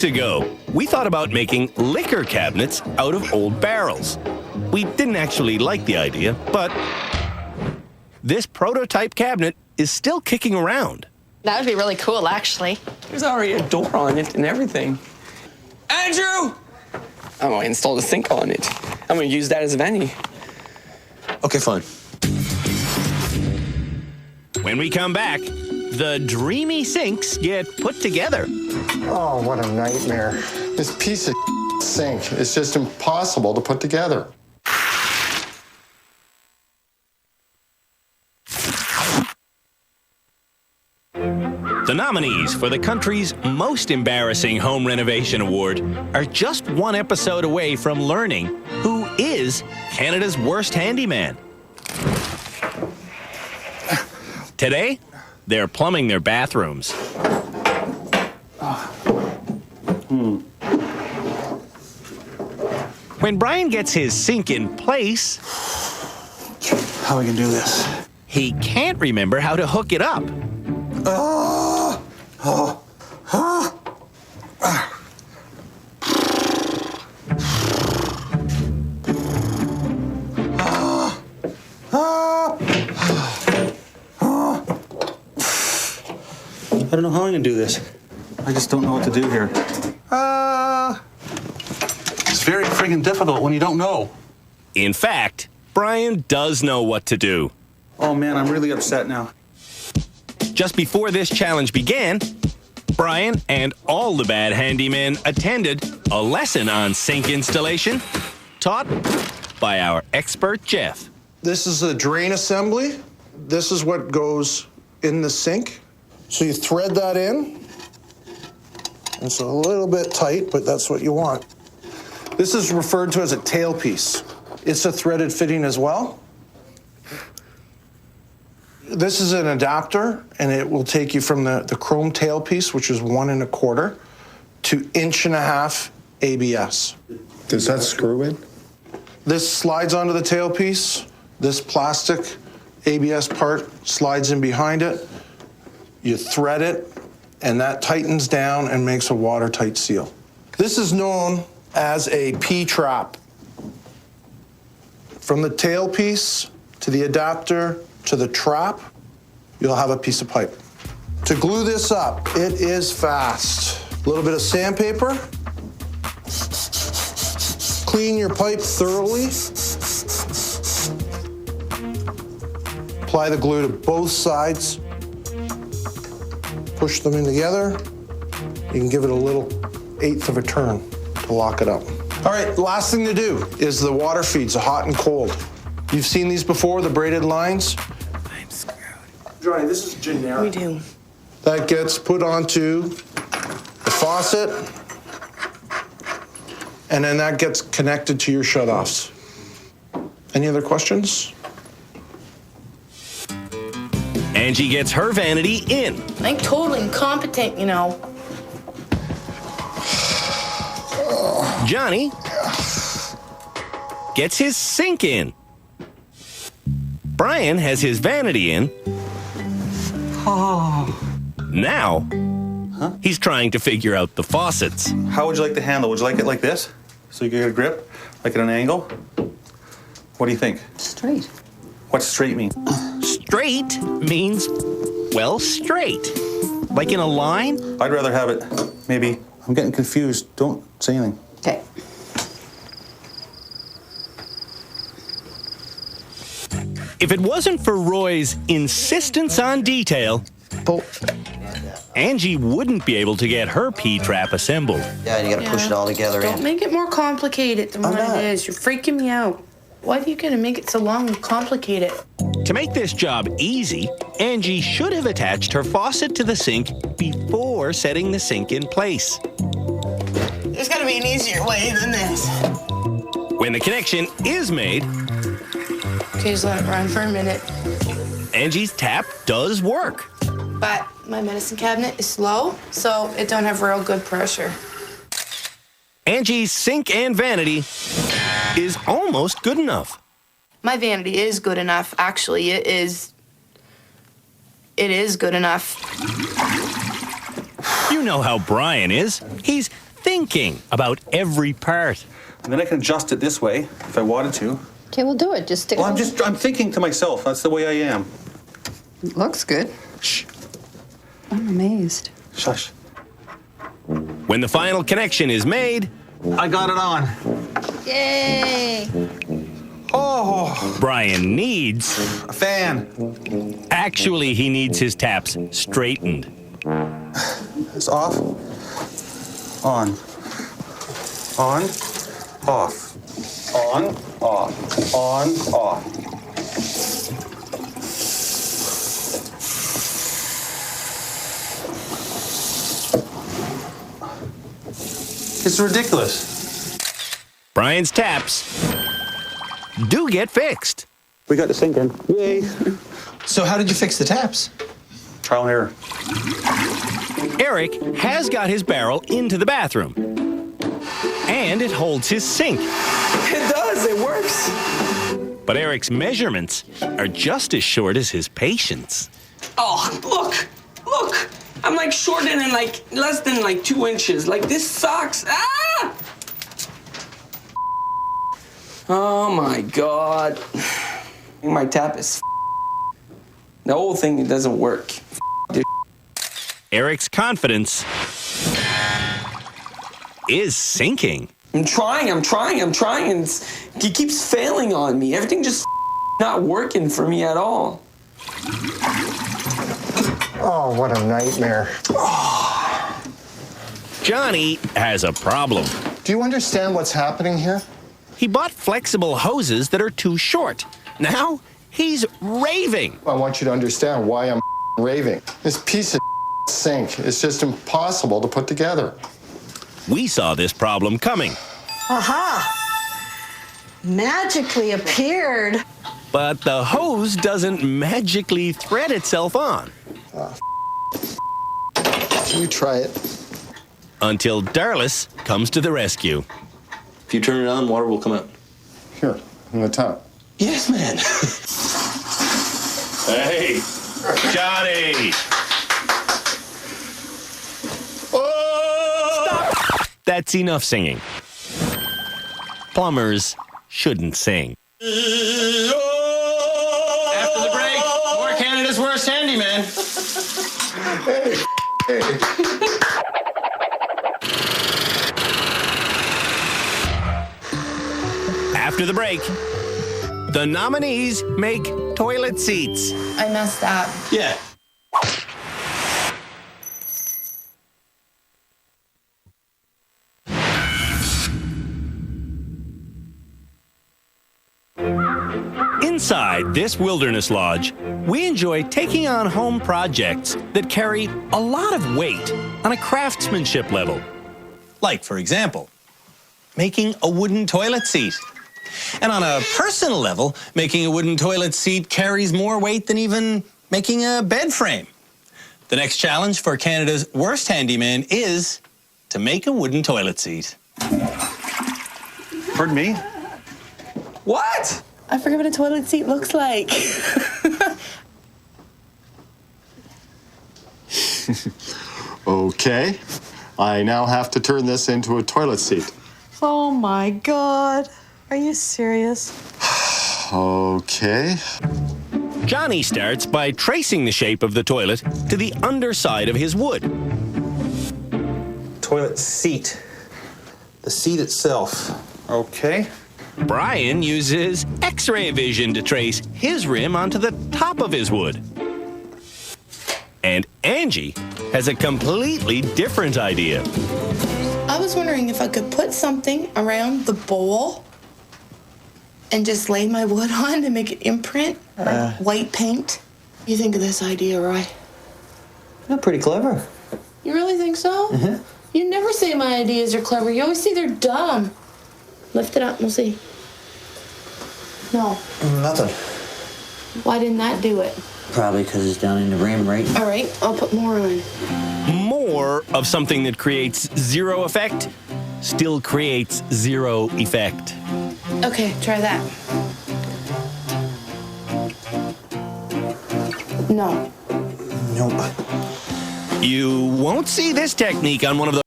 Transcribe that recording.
Ago, we thought about making liquor cabinets out of old barrels. We didn't actually like the idea, but this prototype cabinet is still kicking around. That would be really cool, actually. There's already a door on it and everything. Andrew! I'm going to install the sink on it. I'm going to use that as a venue. Okay, fine. When we come back, the dreamy sinks get put together. Oh, what a nightmare. This piece of sink is just impossible to put together. The nominees for the country's most embarrassing home renovation award are just one episode away from learning who is Canada's worst handyman. Today, they're plumbing their bathrooms. When Brian gets his sink in place, how are we gonna do this? He can't remember how to hook it up. I don't know how I'm gonna do this. I just don't know what to do here. It's very friggin' difficult when you don't know. In fact, Brian does know what to do. Oh man, I'm really upset now. Just before this challenge began, Brian and all the bad handymen attended a lesson on sink installation taught by our expert Jeff. This is a drain assembly. This is what goes in the sink. So you thread that in. It's a little bit tight, but that's what you want. This is referred to as a tailpiece. It's a threaded fitting as well. This is an adapter, and it will take you from the chrome tailpiece, which is 1 1/4, to 1.5 inch ABS. Does that screw in? This slides onto the tailpiece. This plastic ABS part slides in behind it. You thread it, and that tightens down and makes a watertight seal. This is known as a P-trap. From the tailpiece to the adapter to the trap, you'll have a piece of pipe. To glue this up, it is fast. A little bit of sandpaper. Clean your pipe thoroughly. Apply the glue to both sides. Push them in together. You can give it a little 1/8 of a turn to lock it up. All right, last thing to do is the water feeds, the hot and cold. You've seen these before, the braided lines? I'm screwed. Johnny, this is generic. We do. That gets put onto the faucet, and then that gets connected to your shutoffs. Any other questions? Angie gets her vanity in. I'm totally incompetent, you know. Johnny gets his sink in. Brian has his vanity in. Now, he's trying to figure out the faucets. How would you like the handle? Would you like it like this? So you get a grip, like at an angle? What do you think? Straight. What's straight mean? Straight means, well, straight. Like in a line? I'd rather have it, maybe. I'm getting confused. Don't say anything. Okay. If it wasn't for Roy's insistence on detail, Angie wouldn't be able to get her P-trap assembled. Yeah, you gotta push it all together Don't in. make it more complicated than what it is. You're freaking me out. Why are you gonna make it so long and complicate it? To make this job easy, Angie should have attached her faucet to the sink before setting the sink in place. There's gotta be an easier way than this. When the connection is made, Okay, just let it run for a minute. Angie's tap does work. But my medicine cabinet is slow, so it don't have real good pressure. Angie's sink and vanity is almost good enough. My vanity is good enough. Actually, it is good enough. You know how Brian is. He's thinking about every part. And then I can adjust it this way if I wanted to. Okay, we'll do it. Just stick Well, it I'm thinking to myself. That's the way I am. Looks good. Shh. I'm amazed. Shush. When the final connection is made, I got it on. Yay! Oh, Brian needs... a fan. Actually, he needs his taps straightened. It's off. On. On. Off. On. Off. On. Off. It's ridiculous. Brian's taps do get fixed. We got the sink in. Yay. So how did you fix the taps? Trial and error. Eric has got his barrel into the bathroom. And it holds his sink. It does, it works. But Eric's measurements are just as short as his patience. Oh, look. I'm like shorter than like less than like 2 inches. Like this sucks. Ah! Oh my God. My tap is the whole thing doesn't work. Eric's confidence is sinking. I'm trying. And he keeps failing on me. Everything just not working for me at all. Oh, what a nightmare. Johnny has a problem. Do you understand what's happening here? He bought flexible hoses that are too short. Now he's raving. I want you to understand why I'm raving. This piece of sink is just impossible to put together. We saw this problem coming. Aha! Magically appeared. But the hose doesn't magically thread itself on. You try it. Until Darlis comes to the rescue. If you turn it on, water will come out. Here, in the top. Yes, man. Hey, Johnny! Stop! That's enough singing. Plumbers shouldn't sing. After the break, more Canada's worst handyman. After the break, the nominees make toilet seats. I messed up. Yeah. Inside this wilderness lodge, we enjoy taking on home projects that carry a lot of weight on a craftsmanship level. Like, for example, making a wooden toilet seat. And on a personal level, making a wooden toilet seat carries more weight than even making a bed frame. The next challenge for Canada's worst handyman is to make a wooden toilet seat. Pardon me? What? I forget what a toilet seat looks like. Okay. I now have to turn this into a toilet seat. Oh my God. Are you serious? Okay. Johnny starts by tracing the shape of the toilet to the underside of his wood. Toilet seat. The seat itself. Okay. Brian uses X-ray vision to trace his rim onto the top of his wood. And Angie has a completely different idea. I was wondering if I could put something around the bowl and just lay my wood on to make it imprint, like white paint. You think of this idea, Roy? You're pretty clever. You really think so? Mm-hmm. You never say my ideas are clever. You always say they're dumb. Lift it up, we'll see. No. Nothing. Why didn't that do it? Probably because it's down in the rim, right? All right, I'll put more on. More of something that creates zero effect still creates zero effect. Okay, try that. No. Nope. You won't see this technique on one of the